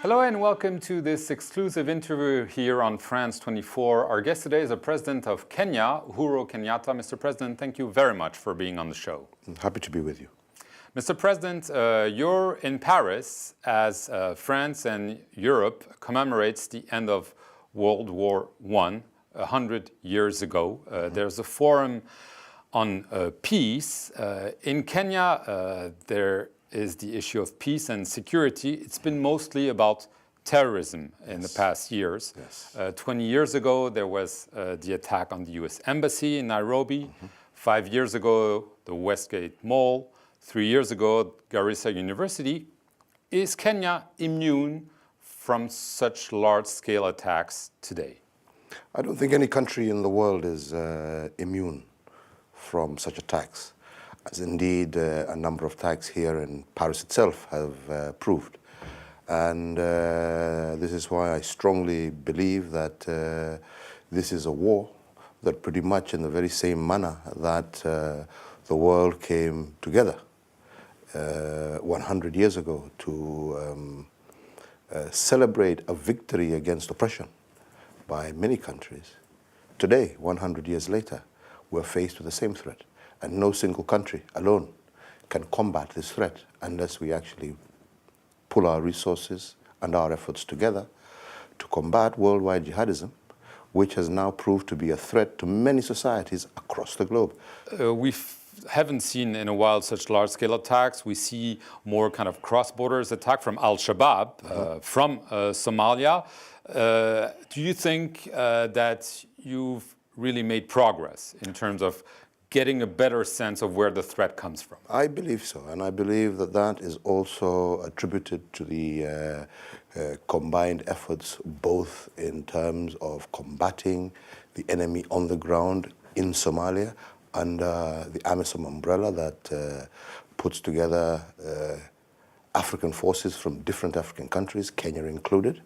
Hello and welcome to this exclusive interview here on France 24. Our guest today is the President of Kenya, Uhuru Kenyatta. Mr. President, thank you very much for being on the show. I'm happy to be with you. Mr. President, you're in Paris as France and Europe commemorates the end of World War I 100 years ago. There's a forum on peace. In Kenya, there is the issue of peace and security. It's been mostly about terrorism in the past years. 20 years ago, there was the attack on the US Embassy in Nairobi. 5 years ago, the Westgate Mall. 3 years ago, Garissa University. Is Kenya immune from such large-scale attacks today? I don't think any country in the world is immune from such attacks, as indeed a number of attacks here in Paris itself have proved. And this is why I strongly believe that this is a war that pretty much in the very same manner that the world came together 100 years ago to celebrate a victory against oppression by many countries. Today, 100 years later, we're faced with the same threat. And no single country alone can combat this threat unless we actually pull our resources and our efforts together to combat worldwide jihadism, which has now proved to be a threat to many societies across the globe. We haven't seen in a while such large-scale attacks. We see more kind of cross-borders attack from Shabaab, from Somalia. Do you think that you've really made progress in terms of getting a better sense of where the threat comes from? I believe so, and I believe that that is also attributed to the combined efforts, both in terms of combating the enemy on the ground in Somalia under the AMISOM umbrella that puts together African forces from different African countries, Kenya included,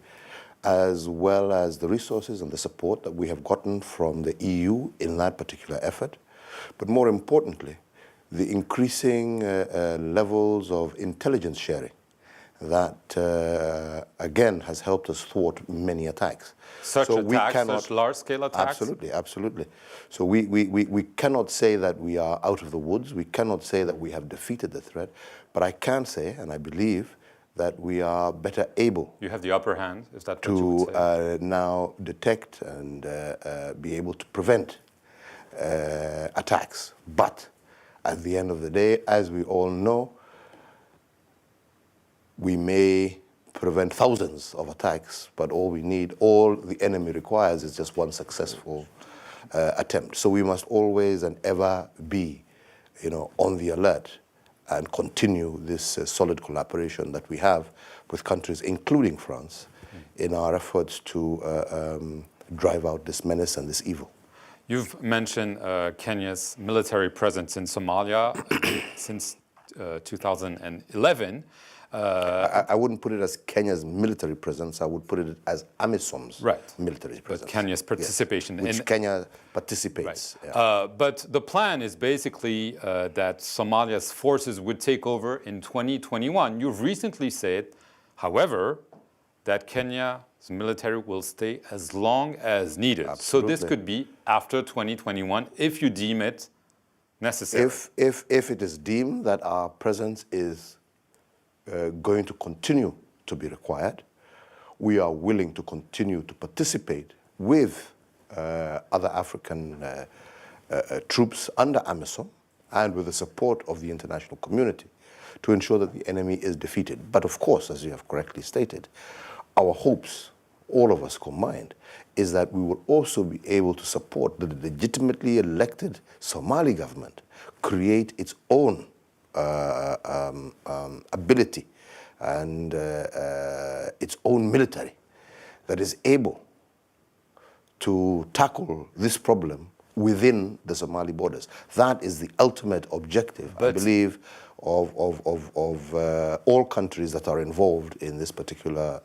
as well as the resources and the support that we have gotten from the EU in that particular effort. But more importantly, the increasing levels of intelligence sharing that, again, has helped us thwart many attacks. Such large-scale attacks? Absolutely, absolutely. So we cannot say that we are out of the woods. We cannot say that we have defeated the threat. But I can say, and I believe, that we are better able. You have the upper hand, is that what you would say? Now detect and be able to prevent attacks. But at the end of the day, as we all know, we may prevent thousands of attacks, but all the enemy requires is just one successful attempt. So we must always and ever be, on the alert and continue this solid collaboration that we have with countries, including France, in our efforts to drive out this menace and this evil. You've mentioned Kenya's military presence in Somalia since 2011. I wouldn't put it as Kenya's military presence. I would put it as AMISOM's military presence. But Kenya's participation. Yes, which Kenya participates. Right. Yeah. But the plan is basically that Somalia's forces would take over in 2021. You've recently said, however, that Kenya's military will stay as long as needed. Absolutely. So this could be after 2021 if you deem it necessary. If it is deemed that our presence is going to continue to be required, we are willing to continue to participate with other African troops under AMISOM and with the support of the international community to ensure that the enemy is defeated. But of course, as you have correctly stated, our hopes, all of us combined, is that we will also be able to support the legitimately elected Somali government create its own ability and its own military that is able to tackle this problem within the Somali borders. That is the ultimate objective, I believe, of all countries that are involved in this particular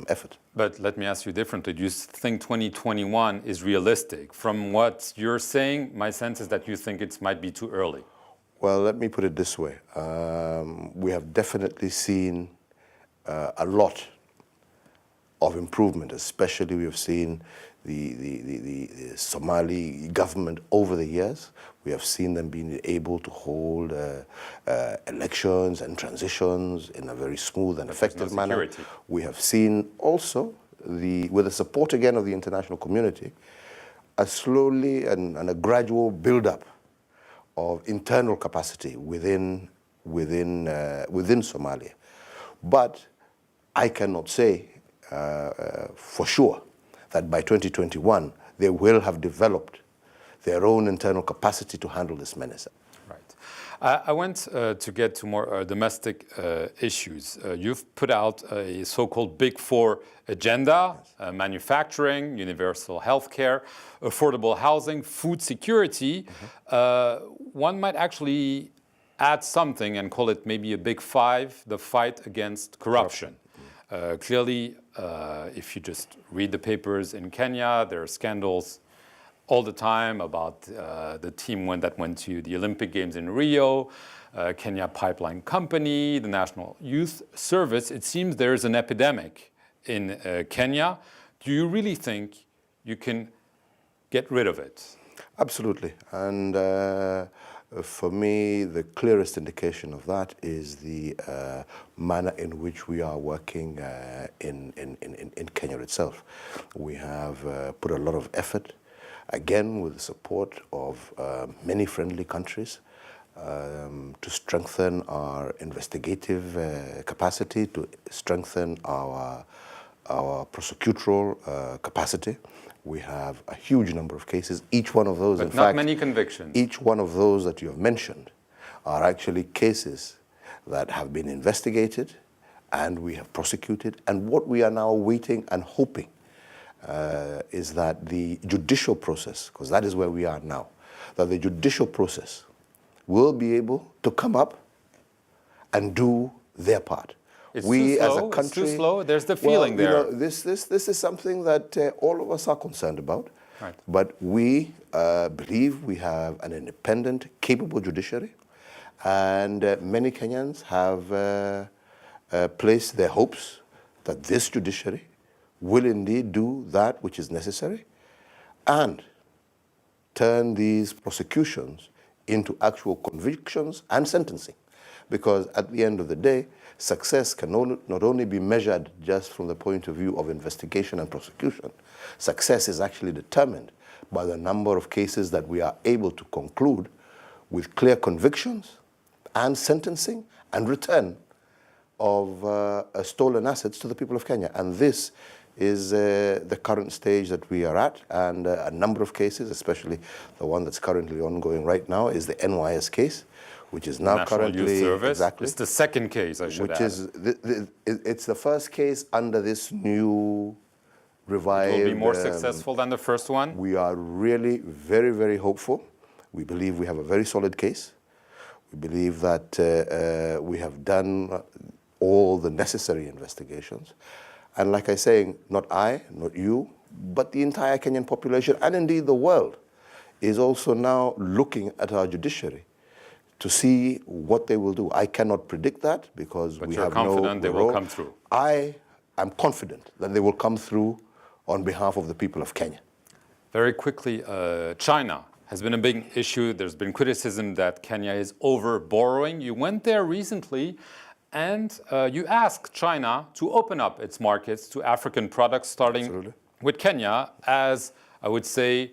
effort. But let me ask you differently. Do you think 2021 is realistic? From what you're saying, my sense is that you think it might be too early. Well, let me put it this way. We have definitely seen a lot of improvement, especially we have seen the Somali government over the years. We have seen them being able to hold elections and transitions in a very smooth and effective manner. We have seen also, with the support again of the international community, a slowly and a gradual build-up of internal capacity within Somalia. But I cannot say for sure that by 2021 they will have developed their own internal capacity to handle this menace. Right. I want to get to more domestic issues. You've put out a so-called Big Four agenda: manufacturing, universal healthcare, affordable housing, food security. One might actually add something and call it maybe a Big Five: the fight against corruption. Clearly, if you just read the papers in Kenya, there are scandals all the time about the team that went to the Olympic Games in Rio, Kenya Pipeline Company, the National Youth Service. It seems there is an epidemic in Kenya. Do you really think you can get rid of it? Absolutely. And for me, the clearest indication of that is the manner in which we are working in Kenya itself. We have put a lot of effort, again with the support of many friendly countries, to strengthen our investigative capacity, to strengthen our prosecutorial capacity. We have a huge number of cases. Each one of those, but in fact, not many convictions. Each one of those that you have mentioned are actually cases that have been investigated and we have prosecuted. And what we are now waiting and hoping is that the judicial process, because that is where we are now, that the judicial process will be able to come up and do their part. It's too slow. As a country, it's too slow. There's the feeling there. You know, this is something that all of us are concerned about. Right. But we believe we have an independent, capable judiciary, and many Kenyans have placed their hopes that this judiciary will indeed do that which is necessary and turn these prosecutions into actual convictions and sentencing. Because at the end of the day, success can not only be measured just from the point of view of investigation and prosecution. Success is actually determined by the number of cases that we are able to conclude with clear convictions and sentencing and return of stolen assets to the people of Kenya. And this is the current stage that we are at, and a number of cases, especially the one that's currently ongoing right now, is the NYS case, which is now National currently Youth Service. Exactly. It's the second case, I should add. Which is it's the first case under this new revived. It will be more successful than the first one. We are really very, very hopeful. We believe we have a very solid case. We believe that we have done all the necessary investigations. And like I say, not I, not you, but the entire Kenyan population, and indeed the world, is also now looking at our judiciary to see what they will do. I cannot predict that because we have no... But you're confident they will come through? I am confident that they will come through on behalf of the people of Kenya. Very quickly, China has been a big issue. There's been criticism that Kenya is over-borrowing. You went there recently and you asked China to open up its markets to African products, starting Absolutely. with Kenya as, I would say,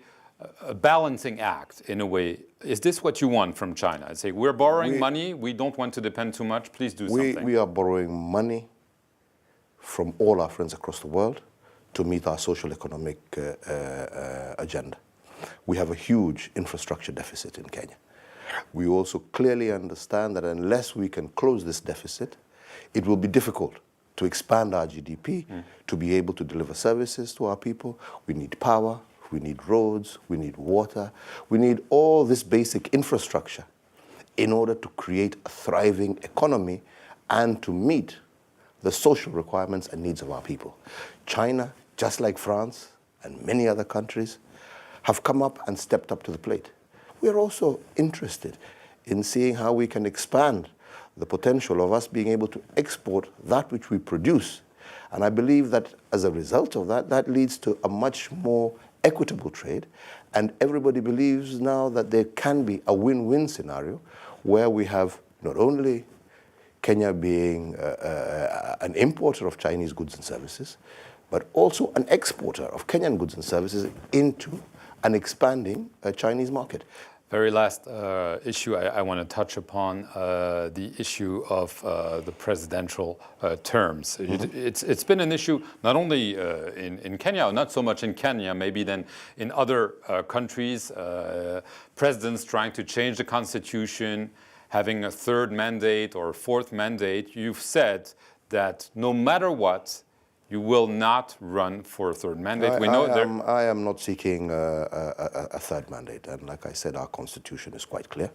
a balancing act in a way. Is this what you want from China? I say, we're borrowing money, we don't want to depend too much, please do something. We are borrowing money from all our friends across the world to meet our social economic agenda. We have a huge infrastructure deficit in Kenya. We also clearly understand that unless we can close this deficit, it will be difficult to expand our GDP, to be able to deliver services to our people. We need power, we need roads, we need water, we need all this basic infrastructure in order to create a thriving economy and to meet the social requirements and needs of our people. China, just like France and many other countries, have come up and stepped up to the plate. We are also interested in seeing how we can expand the potential of us being able to export that which we produce And I believe that as a result of that, that leads to a much more equitable trade. And everybody believes now that there can be a win-win scenario where we have not only Kenya being an importer of Chinese goods and services, but also an exporter of Kenyan goods and services into an expanding Chinese market. Very last issue I want to touch upon, the issue of the presidential terms. It's been an issue not only in Kenya, not so much in Kenya, maybe than in other countries, presidents trying to change the constitution, having a third mandate or fourth mandate. You've said that no matter what, you will not run for a third mandate. I am not seeking a third mandate. And like I said, our constitution is quite clear.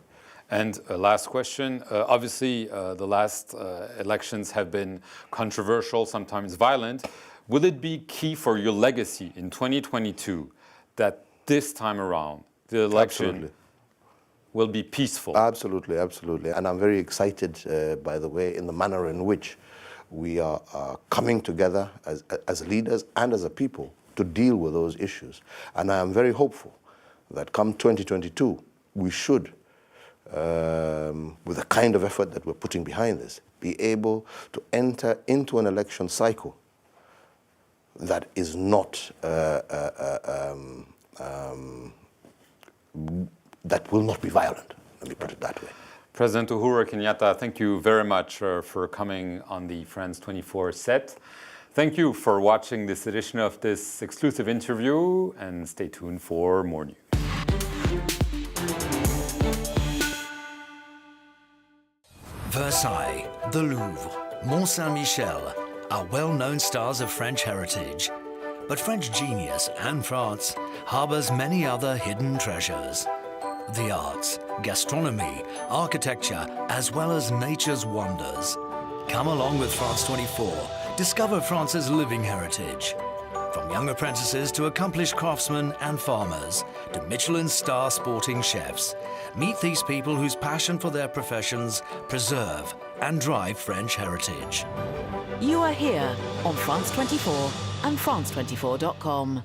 And last question. Obviously, the last elections have been controversial, sometimes violent. Will it be key for your legacy in 2022 that this time around the election will be peaceful? Absolutely, absolutely. And I'm very excited, by the way, in the manner in which we are coming together as leaders and as a people to deal with those issues. And I am very hopeful that come 2022, we should, with the kind of effort that we're putting behind this, be able to enter into an election cycle that is not, that will not be violent, let me put it that way. President Uhuru Kenyatta, thank you very much for coming on the France 24 set. Thank you for watching this edition of this exclusive interview, and stay tuned for more news. Versailles, the Louvre, Mont Saint-Michel are well-known stars of French heritage. But French genius and France harbors many other hidden treasures. The arts, gastronomy, architecture, as well as nature's wonders. Come along with France 24. Discover France's living heritage. From young apprentices to accomplished craftsmen and farmers, to Michelin star sporting chefs. Meet these people whose passion for their professions preserve and drive French heritage. You are here on France 24 and France24.com.